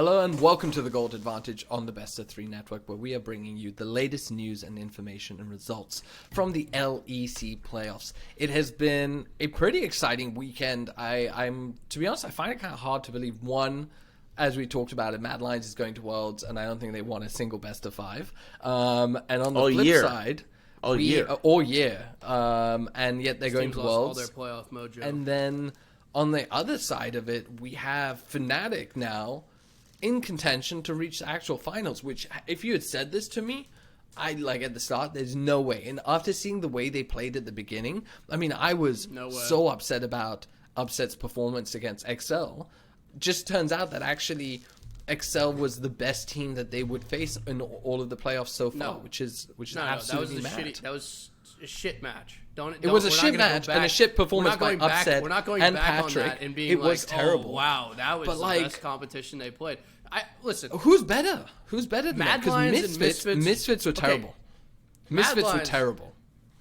Hello and welcome to the Gold Advantage on the Bo3 Network, where we are bringing you the latest news and information and results from the LEC playoffs. It has been a pretty exciting weekend. I'm to be honest, I find it kind of hard to believe. One, as we talked about it, Mad Lions is going to Worlds, and I don't think they won a single best of five. And on the flip side, all year, and yet they're going to Worlds. All their playoff mojo. And then on the other side of it, we have Fnatic now in contention to reach the actual finals, which if you had said this to me, at the start, there's no way. And after seeing the way they played at the beginning, I mean, I was so upset about Upset's performance against XL. Just turns out that actually XL was the best team that they would face in all of the playoffs so far, which is absolutely mad. That was a shit match. It was a shit match and a shit performance by Upset We're not going and back Patrick. on that and being it was terrible. Oh, wow, that was the best competition they played. Listen, who's better? Who's better than Mad that? Lions Because Misfits were terrible. Misfits were terrible.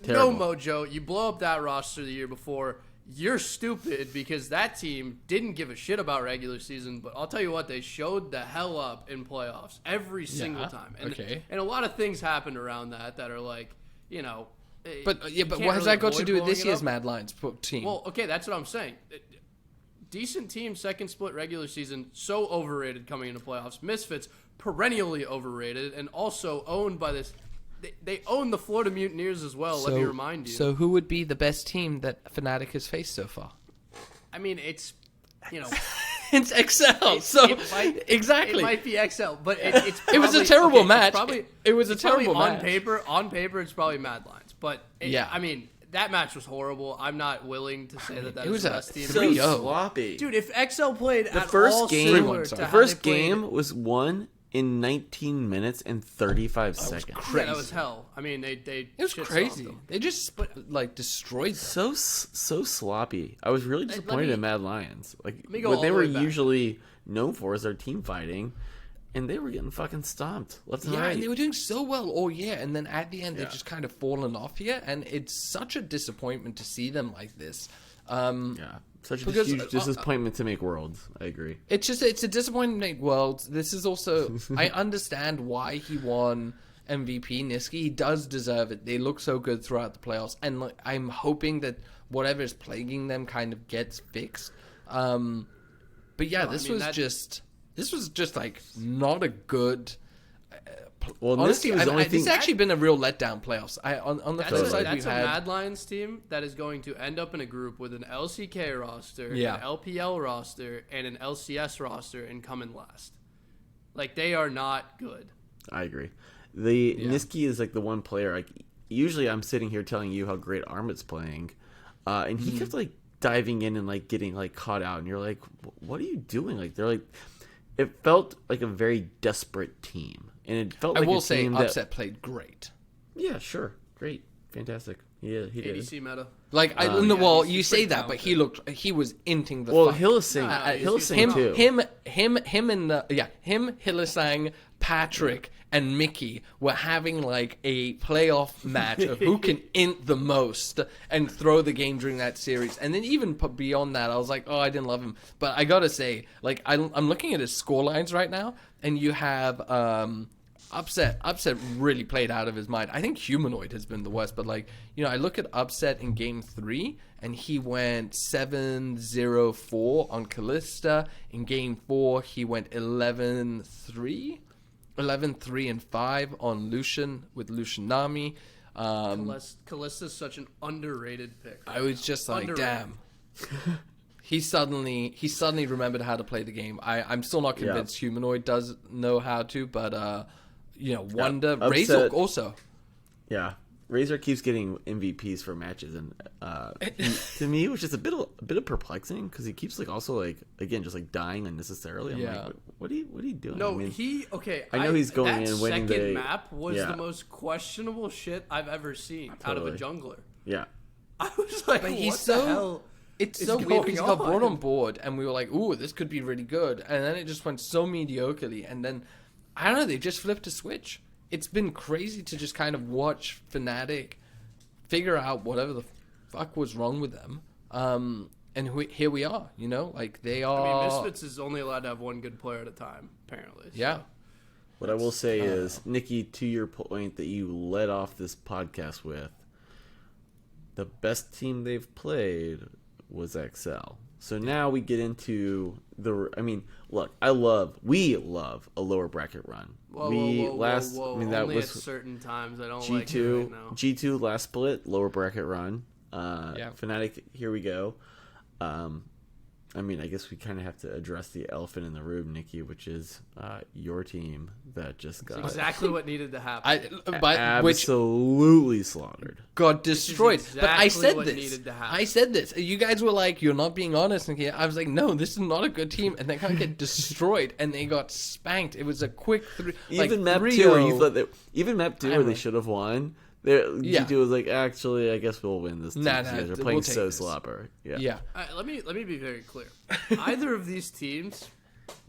No mojo. You blow up that roster the year before. You're stupid because that team didn't give a shit about regular season. But I'll tell you what, they showed the hell up in playoffs every single time. And, and a lot of things happened around that are like, you know. But what has that got to do with this year's Mad Lions team? Well, okay, that's what I'm saying. Decent team, second split regular season, so overrated coming into playoffs. Misfits, perennially overrated, and also owned by this. They own the Florida Mutineers as well, let me remind you. So who would be the best team that Fnatic has faced so far? I mean, it's, it's XL. Exactly. It might be XL, but it's probably, it was a terrible match. It was a terrible match. On paper, it's probably Mad Lions. But, I mean, that match was horrible. I'm not willing to say that is the best team. It was so sloppy. Dude, if XL played the first game was won in 19 minutes and 35 seconds. Yeah, that was hell. I mean, it was crazy. They just destroyed them. So sloppy. I was really disappointed in Mad Lions. What they were usually known for is their team fighting, and they were getting fucking stomped left and right. And they were doing so well all year, and then at the end they've just kind of fallen off here, and it's such a disappointment to see them like this. Such a huge disappointment to make Worlds. I agree. It's a disappointment to make Worlds. This is also I understand why he won MVP. Nisqy, he does deserve it. They look so good throughout the playoffs, and I'm hoping that whatever is plaguing them kind of gets fixed. But yeah, this was just like not a good. Well, honestly, this has actually been a real letdown playoffs. On the flip side, that's a Mad Lions team that is going to end up in a group with an LCK roster, an LPL roster, and an LCS roster, and come in last. Like, they are not good. I agree. Nisqy is like the one player. Usually, I'm sitting here telling you how great Armit's playing, and he kept diving in and getting caught out, and you're like, "What are you doing?" It felt like a very desperate team. And it felt like Upset played great. Yeah, sure. Great. Fantastic. Yeah, he did. ADC meta. You say that, but he was inting the fight. Hyllisang too. Him, Hyllisang, Patrick, and Mickey were having a playoff match of who can int the most and throw the game during that series. And then even beyond that, I was like, oh, I didn't love him. But I gotta say, I'm looking at his score lines right now, and you have Upset really played out of his mind. I think Humanoid has been the worst, but I look at Upset in game 3, and he went 7-0-4 on Kalista. In game 4, he went 11-3 and 5 on Lucian with Lucian Nami. Kalista's such an underrated pick. I was just damn. He suddenly remembered how to play the game. I'm still not convinced Humanoid does know how to, but Wonder Razor also. Yeah, Razor keeps getting MVPs for matches, and to me, it was just a bit of perplexing because he keeps again just dying unnecessarily. I'm like, what are you doing? No, I know he's going in winning the second map was the most questionable shit I've ever seen out of a jungler. Yeah, I was like, what the hell? It's so weird because he got brought on board, and we were like, ooh, this could be really good. And then it just went so mediocrely. And then, I don't know, they just flipped a switch. It's been crazy to just kind of watch Fnatic figure out whatever the fuck was wrong with them. here we are. You know, like they I are. mean, Misfits is only allowed to have one good player at a time, apparently. So. Yeah. What I will say is, Nikki, to your point that you led off this podcast with, the best team they've played was XL. So now we get into I mean, look, we love a lower bracket run. Whoa. I mean, that Only was at certain times. I don't G2, like it right now. G2 last split, lower bracket run. Yeah. Fnatic, here we go. I mean, I guess we kind of have to address the elephant in the room, Nikki, which is your team that just got Exactly what needed to happen. Which absolutely slaughtered. got destroyed. Exactly but I said what this. needed to happen. I said this. You guys were like, "You're not being honest." And I was like, "No, this is not a good team," and they kind of get destroyed, and they got spanked. It was a quick three. Even like, map 2, where you thought even map 2 where they should have won. G2 was like, actually, I guess we'll win this. Nah, you guys are playing we'll take so this. slopper. Yeah. Yeah. All right, let me be very clear. Either of these teams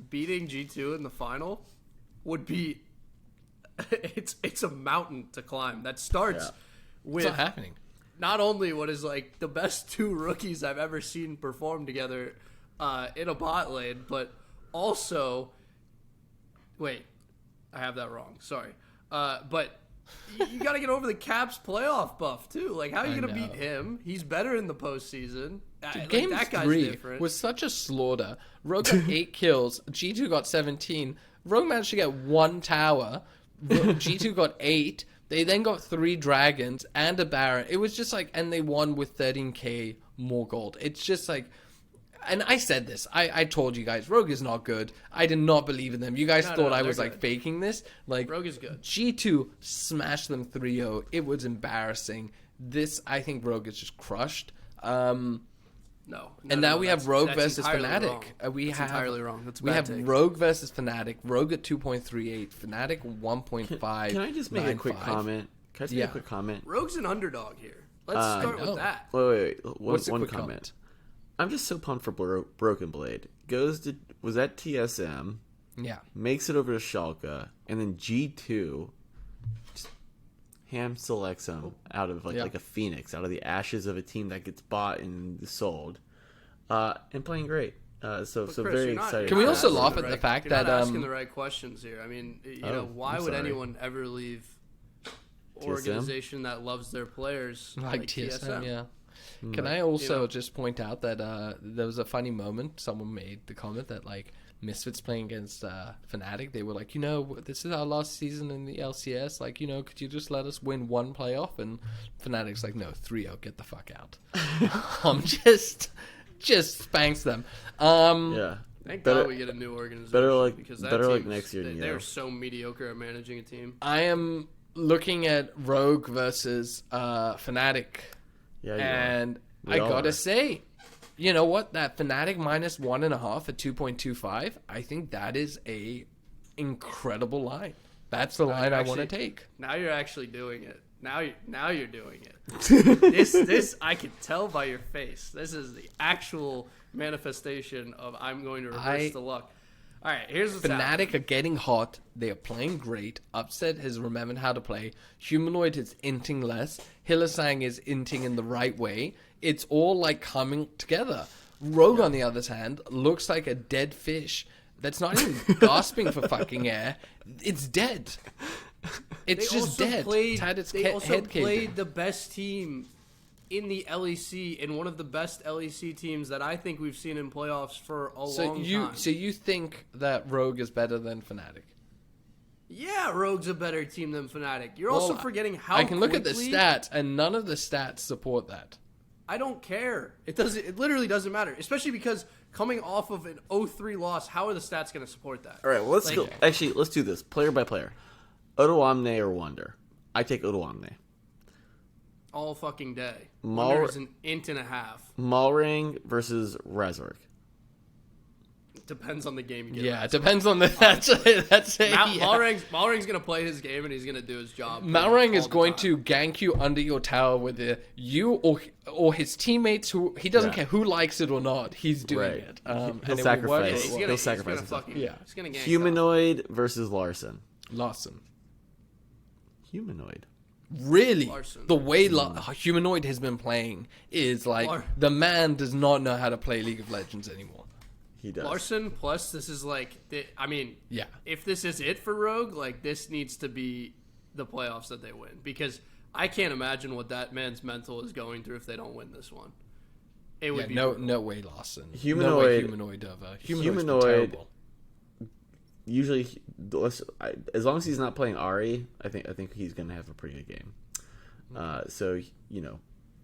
beating G2 in the final would be it's a mountain to climb. That starts with It's not happening. not only what is like the best two rookies I've ever seen perform together in a bot lane, but also wait, I have that wrong. Sorry. But you got to get over the Caps playoff buff too. Like, how are you going to beat him? He's better in the postseason. Game that guy's 3 different. was such a slaughter. Rogue got 8 kills. G2 got 17. Rogue managed to get 1 tower. G2 got 8. They then got 3 dragons and a Baron. It was just like, and they won with 13k more gold. It's just like, and I said this. I told you guys, Rogue is not good. I did not believe in them. You guys thought I was like faking this. Like, Rogue is good. G2 smashed them 3-0. It was embarrassing. This, I think Rogue is just crushed. No. And now we have Rogue versus entirely Fnatic. wrong. We That's have entirely wrong. That's a we bad have take. Rogue versus Fnatic. Rogue at 2.38. Fnatic 1.5. Can I just make a quick comment? Can I just make a quick comment? Rogue's an underdog here. Let's start with that. Wait. What's the One quick comment. comment? I'm just so pumped for Broken Blade. Was at TSM, Yeah. makes it over to Schalke, and then G2 just ham selects him out of like a phoenix, out of the ashes of a team that gets bought and sold, and playing great. So Chris, very you're not- excited. Can we you're also not laugh asking at the the fact you're not that asking the right questions here. I mean, why I'm would sorry. anyone ever leave organization that loves their players like TSM, yeah. Hmm. Can I also just point out that there was a funny moment. Someone made the comment that like Misfits playing against Fnatic, they were like, this is our last season in the LCS. Like, could you just let us win one playoff? And Fnatic's like, no, 3-0, get the fuck out. Just spanks them. Yeah. Thank Better- God we get a new organization. better because that better team, next year. they're so mediocre at managing a team. I am looking at Rogue versus Fnatic. Yeah, you And We I all gotta are. say, you know what? That Fnatic minus 1.5 at 2.25, I think that is a incredible line. That's the line I want to take. Now you're actually doing it. Now you're doing it. this I can tell by your face. This is the actual manifestation of I'm going to reverse the luck. All right, here's what's happening. Fnatic are getting hot. They are playing great. Upset has remembered how to play. Humanoid is inting less. Hyllisang is inting in the right way. It's all like coming together. Rogue, on the other hand, looks like a dead fish that's not even gasping for fucking air. It's dead. It's They just also dead. Played, It's had its they also head caved played in. the best team in the LEC and one of the best LEC teams that I think we've seen in playoffs for a long time. So you think that Rogue is better than Fnatic? Yeah, Rogue's a better team than Fnatic. You're also forgetting how I can look at the quickly- stats, and none of the stats support that. I don't care. It doesn't. It literally doesn't matter, especially because coming off of an 0-3 loss, how are the stats going to support that? All right, well, let's go. Actually, let's do this player by player. Odoamne or Wonder? I take Odoamne. All fucking day. Mal- Wonder is an int and a half. Malrang versus Razork. Depends on the game you get. Yeah, it depends on the. That's it. Yeah. Malrang's going to play his game and he's going to do his job. Malrang is all the going time. to gank you under your tower with you or his teammates who he doesn't care who likes it or not. He's doing Right. it. He'll and it will work sacrifice. really well. He'll sacrifice He's gonna himself. Yeah. He's going to gank Humanoid versus Larssen. Larssen. Humanoid. really, Larssen. the way Humanoid has been playing is like the man does not know how to play League of Legends anymore. He does. Larssen, plus this is like, if this is it for Rogue, like this needs to be the playoffs that they win, because I can't imagine what that man's mental is going through if they don't win this one. It would be no way Larssen. Humanoid, no way Humanoid over. Humanoid. Usually, as long as he's not playing Ari, I think he's gonna have a pretty good game. So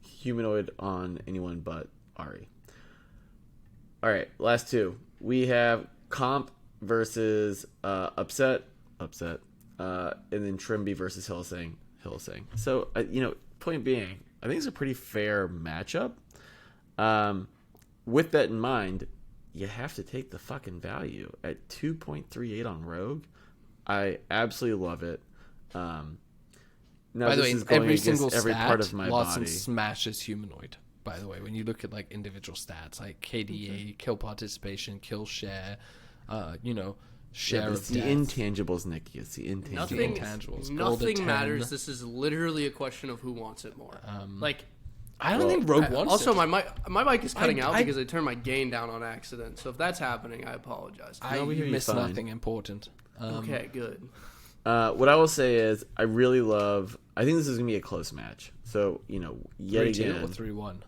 Humanoid on anyone but Ari. All right, last two. We have Comp versus Upset, and then Trimby versus Hyllisang. So point being, I think it's a pretty fair matchup. With that in mind, you have to take the fucking value at 2.38 on Rogue. I absolutely love it. Now by the way, is going every single every stat, part of my Larssen body. smashes Humanoid. By the way, when you look at like individual stats, like KDA, kill participation, kill share, share It's of the death. intangibles, Nicky. It's the intangibles. Nothing matters. This is literally a question of who wants it more. I don't think Rogue wants also, it. my mic is cutting out because I turned my gain down on accident. So if that's happening, I apologize. I we hear you missed fine. nothing important. Okay, good. What I will say is, I really love. I think this is gonna be a close match. So yet 3-2 again, or 3-1.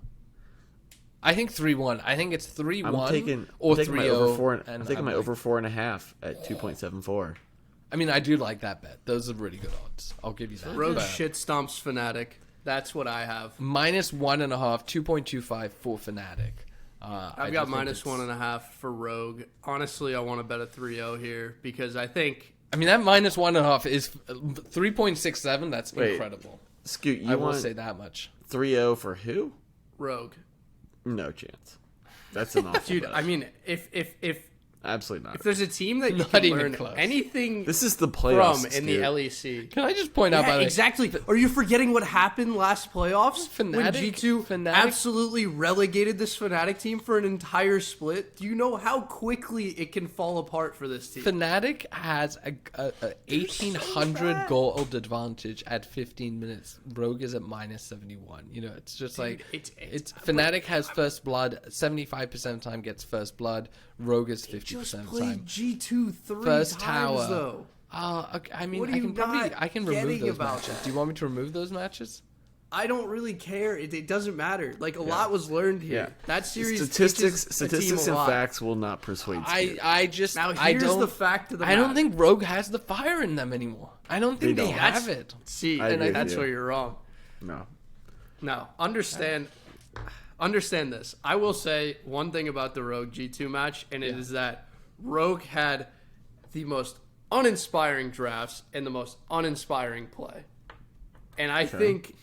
I think 3-1. I think it's 3-1 or I'm taking 3-0. my over 4. And I'm taking my over 4.5 at 2.74. I mean, I do like that bet. Those are really good odds. I'll give you that. Rogue But shit stomps Fnatic. That's what I have. -1.5, 2.25 for Fnatic. I've got -1.5 for Rogue. Honestly, I want to bet a 3-0 here because I think. I mean, that -1.5 is 3.67. That's incredible. Scoot, you I will want say that much. 3-0 for who? Rogue. No chance. That's an awful Dude, bet. I mean, if Absolutely not. if there's a team that you Not can even learn close. anything This is the playoffs from in the LEC. Can I just point out, by the way, exactly. Are you forgetting what happened last playoffs when Fnatic- G2 Fnatic- absolutely relegated this Fnatic team for an entire split? Do you know how quickly it can fall apart for this team? Fnatic has a 1,800 gold advantage at 15 minutes. Rogue is at -71. It's just like it's Fnatic has first blood. 75% of the time gets first blood. Rogue is 50% just of the played time. G2 three First times tower. though. Okay, I mean, What are I you can probably not I can remove getting those about matches. that? Do you want me to remove those matches? I don't really care. It doesn't matter. Like a lot was learned here. Yeah. That series Statistics teaches a team and a lot. facts will not persuade Scoot. I just Now I here's don't the fact of the I don't matter. think Rogue has the fire in them anymore. I don't think They they don't. have it. See, I agree with that's you. where you're wrong. No. No, understand this. I will say one thing about the Rogue G2 match, and it is that Rogue had the most uninspiring drafts and the most uninspiring play. And I think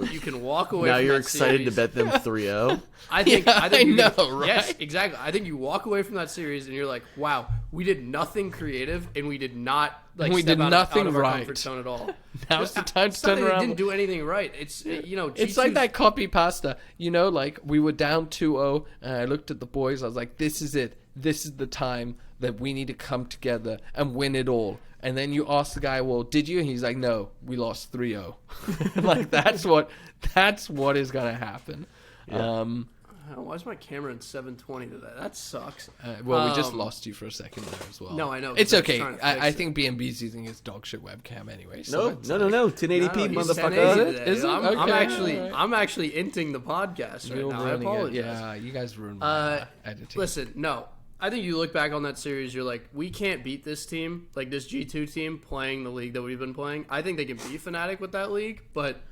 you can walk away Now from you're that excited series. to bet them 3-0? I think I you know, can, right? Yes, exactly. I think you walk away from that series and you're like, wow, we did nothing creative and we did not We step did out nothing of our right. comfort zone at all. Now's the time to It's not turn that they around. didn't do anything right. It's G2's It's like that copy pasta. Like we were down 2-0 and I looked at the boys. I was like, this is it. This is the time that we need to come together and win it all. And then you ask the guy, well, did you? And he's like, no, we lost 3-0. Like that's what is going to happen. Yeah. Why is my camera in 720 today? That sucks. Well, we just lost you for a second there as well. No, I know, It's because I was okay. trying to I fix it. think BNB's using his dog shit webcam anyway. So it's No. like- 1080p, No, he's motherfucker. 1080 today. Is it? I'm Okay, actually alright. I'm actually inting the podcast right You're now. I ruining it. apologize. Yeah, you guys ruined my editing. Listen, no. I think you look back on that series, you're like, we can't beat this team, like this G2 team playing the league that we've been playing. I think they can beat Fnatic with that league, but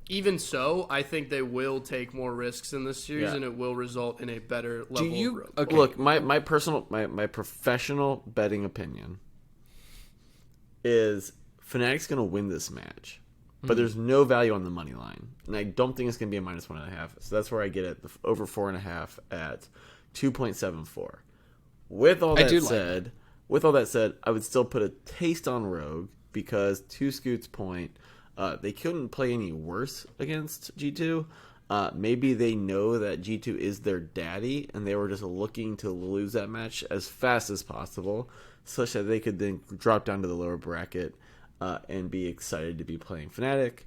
even so, I think they will take more risks in this series, Yeah. and it will result in a better level of road. Okay. Look, my personal, my professional betting opinion is Fnatic's going to win this match, but there's no value on the money line, and I don't think it's going to be a -1.5. So that's where I get it, the over 4.5 at 2.74. With all I that do like said, I would still put a taste on Rogue because, to Scoot's point, they couldn't play any worse against G2. Maybe they know that G2 is their daddy, and they were just looking to lose that match as fast as possible, such that they could then drop down to the lower bracket and be excited to be playing Fnatic.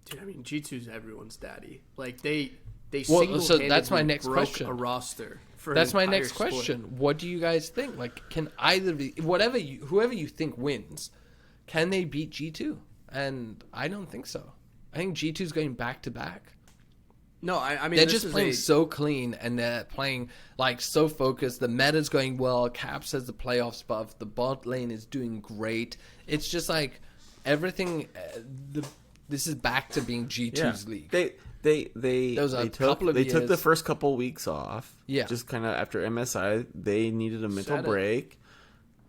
Dude, I mean, G2's everyone's daddy. Like they Well, single-handedly so that's my next broke question. a roster. For That's an my entire next split. question. What do you guys think? Like, can either whoever you think wins, can they beat G2? And I don't think so. I think G2's going back to back. No, I mean They're this just is playing so clean, and they're playing like so focused. The meta's going well. Caps has the playoffs buff. The bot lane is doing great. It's just like everything. This is back to being G2's league. They took the first couple weeks off. Yeah. Just kind of after MSI, they needed a mental break,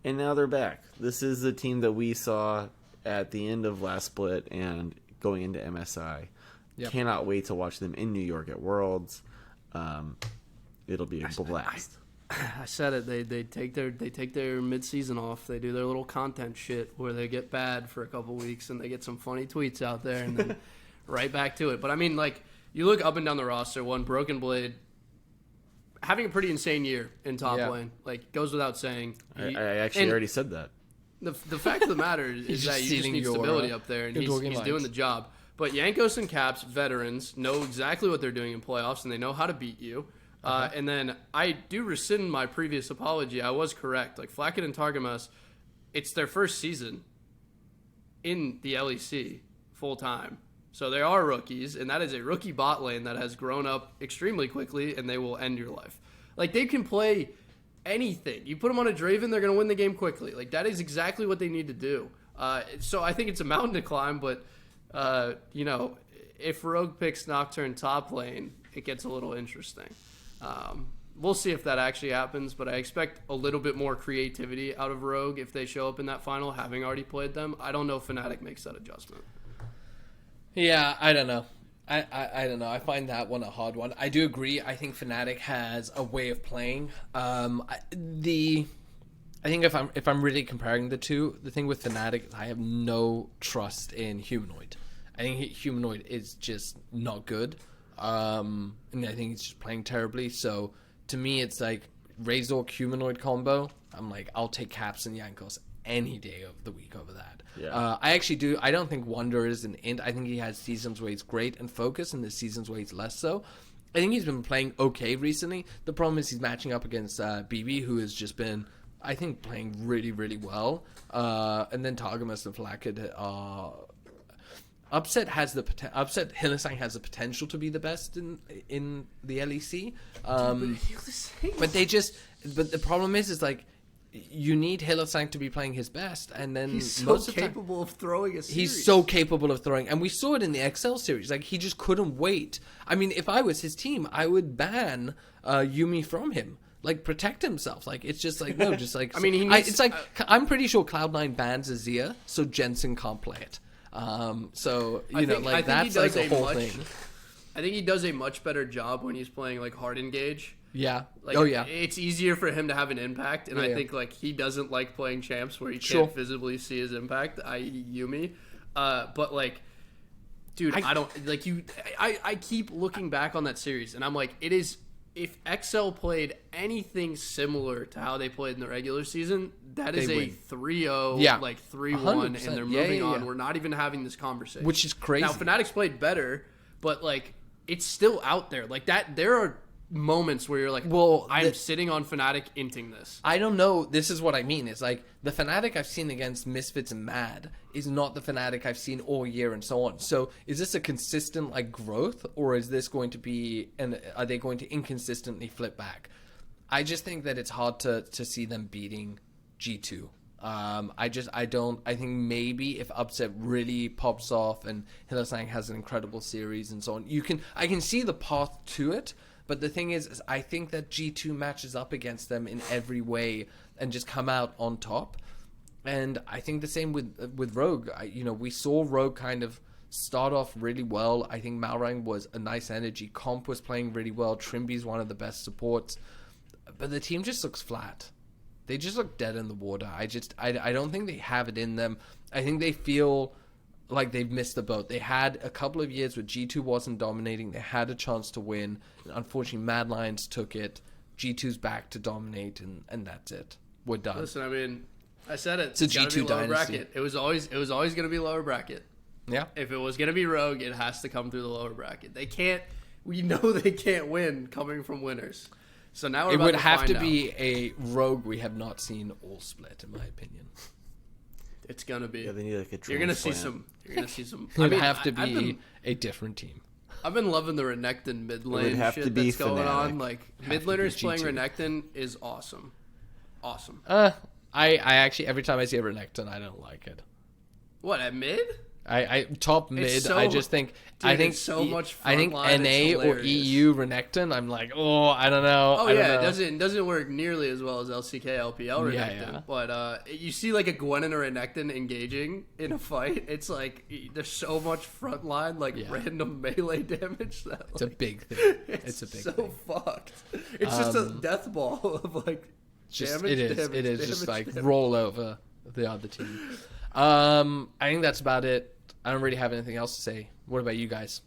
and now they're back. This is the team that we saw at the end of last split and going into MSI. Yep. Cannot wait to watch them in New York at Worlds. It'll be a blast. I said it. They take their mid-season off. They do their little content shit where they get bad for a couple weeks and they get some funny tweets out there and then right back to it. But I mean, like, you look up and down the roster. One, Broken Blade having a pretty insane year in top lane. Like, goes without saying. I actually already said that. The fact of the matter is that you just need stability up there, and he's doing the job. But Jankos and Caps, veterans, know exactly what they're doing in playoffs, and they know how to beat you. And then I do rescind my previous apology. I was correct. Like, Flacket and Targamas, it's their first season in the LEC full-time. So they are rookies, and that is a rookie bot lane that has grown up extremely quickly, and they will end your life. Like, they can play anything. You put them on a Draven, they're going to win the game quickly. Like, that is exactly what they need to do. So I think it's a mountain to climb, but, you know, if Rogue picks Nocturne top lane, it gets a little interesting. We'll see if that actually happens, but I expect a little bit more creativity out of Rogue if they show up in that final, having already played them. I don't know if Fnatic makes that adjustment. Yeah, I don't know. I don't know. I find that one a hard one. I do agree. I think Fnatic has a way of playing. I think if I'm really comparing the two, the thing with Fnatic, I have no trust in Humanoid. I think Humanoid is just not good. And I think he's just playing terribly. So to me, it's like Razor Humanoid combo. I'm like, I'll take Caps and Jankos any day of the week over that. Yeah. I actually do. I don't think Wonder is an int. I think he has seasons where he's great and focused, and there's seasons where he's less so. I think he's been playing okay recently. The problem is he's matching up against BB, who has just been, I think, playing really, really well. And then Targamas and Flacket are... Upset Hyllisang has the potential to be the best in the LEC. But the problem is like, you need Hyllisang to be playing his best, and then he's so capable of throwing a series. He's so capable of throwing, and we saw it in the XL series. Like, he just couldn't wait. I mean, if I was his team, I would ban Yuumi from him. Like, protect himself. Like, it's just like, no, just like... I mean, it's like... I'm pretty sure Cloud9 bans Azir, so Jensen can't play it. So, you know, like, that's like the whole thing. I think he does a much better job when he's playing, like, hard engage. Yeah. Like, it's easier for him to have an impact, and I think, like, he doesn't like playing champs where he can't visibly see his impact, i.e. Yuumi. But, like, dude, I keep looking back on that series, and I'm like, it is... If XL played anything similar to how they played in the regular season, that is a 3-0, like 3-1, and they're moving on. We're not even having this conversation. Which is crazy. Now, Fnatic's played better, but, like, it's still out there. Like, that, there are moments where you're like, well, I'm sitting on Fnatic inting this. I don't know. This is what I mean. It's like, the Fnatic I've seen against Misfits and Mad is not the Fnatic I've seen all year and so on. So is this a consistent, like, growth, or is this going to be, and are they going to inconsistently flip back? I just think that it's hard to see them beating G2. I think maybe if Upset really pops off and Hyllisang has an incredible series and so on, I can see the path to it. But the thing is I think that G2 matches up against them in every way and just come out on top. And I think the same with Rogue. We saw Rogue kind of start off really well. I think Malrang was a nice energy. Comp was playing really well. Trimby's one of the best supports. But the team just looks flat. They just look dead in the water. I don't think they have it in them. I think they feel like they've missed the boat. They had a couple of years where G2 wasn't dominating. They had a chance to win. Unfortunately, Mad Lions took it. G2's back to dominate, and that's it. We're done. Listen, I mean, I said it. It's a G2 dynasty. Bracket. It was always going to be lower bracket. Yeah. If it was going to be Rogue, it has to come through the lower bracket. They can't. We know they can't win coming from winners. So now we're It about would to have find to out. be a Rogue we have not seen all split, in my opinion. It's gonna be. Yeah, they need like a You're gonna see transplant. some. You're gonna see some. It would have to I've be been, a different team. I've been loving the Renekton mid lane would have shit to be that's going Fnatic. on. Like Have mid to be laners playing G2. Renekton is awesome. Awesome. I actually, every time I see a Renekton, I don't like it. What at mid? I top mid. so- I just think I dude, think it's so much I think frontline, NA it's or hilarious. EU Renekton. I'm like, oh, I don't know. Oh I don't yeah, know. it doesn't work nearly as well as LCK LPL Yeah, Renekton. yeah. But you see like a Gwen and a Renekton engaging in a fight. It's like there's so much frontline like Yeah. random melee damage that It's a like, big thing. It's a big so thing. fucked. It's just a death ball of like Just damage. it is. damage, It is damage, just like damage. roll over the other team. I think that's about it. I don't really have anything else to say. What about you guys?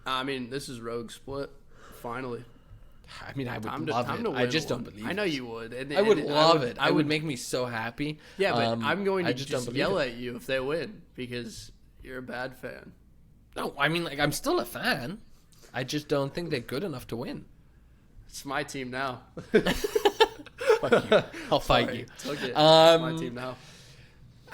I mean, this is Rogue split. Finally, I mean, I would time love to it. win I just one. don't believe. I know it. you would. And, I would and love it. I It would make me so happy. Yeah, but I'm going I to just don't believe yell it. at you if they win because you're a bad fan. No, I mean, like, I'm still a fan. I just don't think they're good enough to win. It's my team now. Fuck you. I'll fight Sorry, you. took it. It's my team now.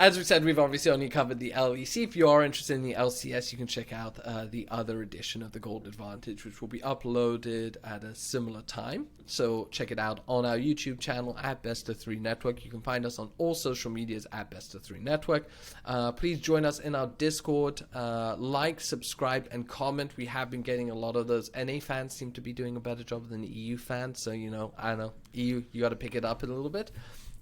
As we said, we've obviously only covered the LEC. If you are interested in the LCS, you can check out the other edition of the Gold Advantage, which will be uploaded at a similar time. So check it out on our YouTube channel at Best3 Network. You can find us on all social medias at Best3 Network. Please join us in our Discord. Like, subscribe, and comment. We have been getting a lot of those. NA fans seem to be doing a better job than the EU fans. So, you know, I don't know. EU, you got to pick it up a little bit.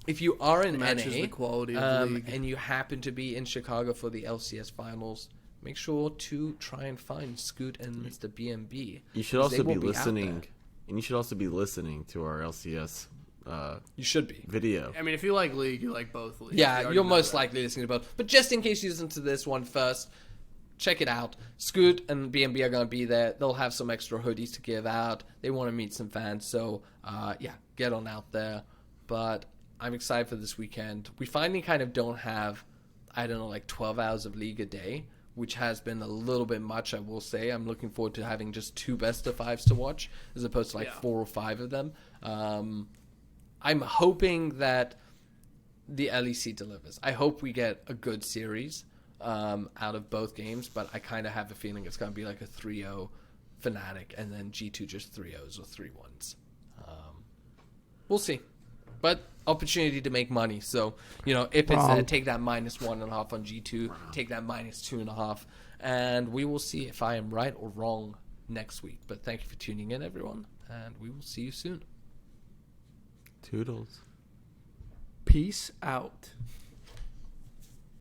If you are in Matches NA the quality of the league. and you happen to be in Chicago for the LCS finals, make sure to try and find Scoot and Mr. BMB. You should because they also be will out listening, there. and you should also be listening to our LCS You should be. video. I mean, if you like League, you like both leagues. Yeah, You already you're know most that. likely listening to both. But just in case you listen to this one first, check it out. Scoot and BMB are going to be there. They'll have some extra hoodies to give out. They want to meet some fans. So, yeah, get on out there. But I'm excited for this weekend. We finally kind of don't have, I don't know, like 12 hours of League a day, which has been a little bit much, I will say. I'm looking forward to having just 2 best of 5s to watch as opposed to like 4 or 5 of them. I'm hoping that the LEC delivers. I hope we get a good series out of both games, but I kind of have a feeling it's going to be like a 3-0 Fnatic and then G2 just 3-0s or 3-1s. We'll see. But opportunity to make money. So, you know, if it's take that -1.5 on G2, take that -2.5, and we will see if I am right or wrong next week. But thank you for tuning in, everyone, and we will see you soon. Toodles. Peace out.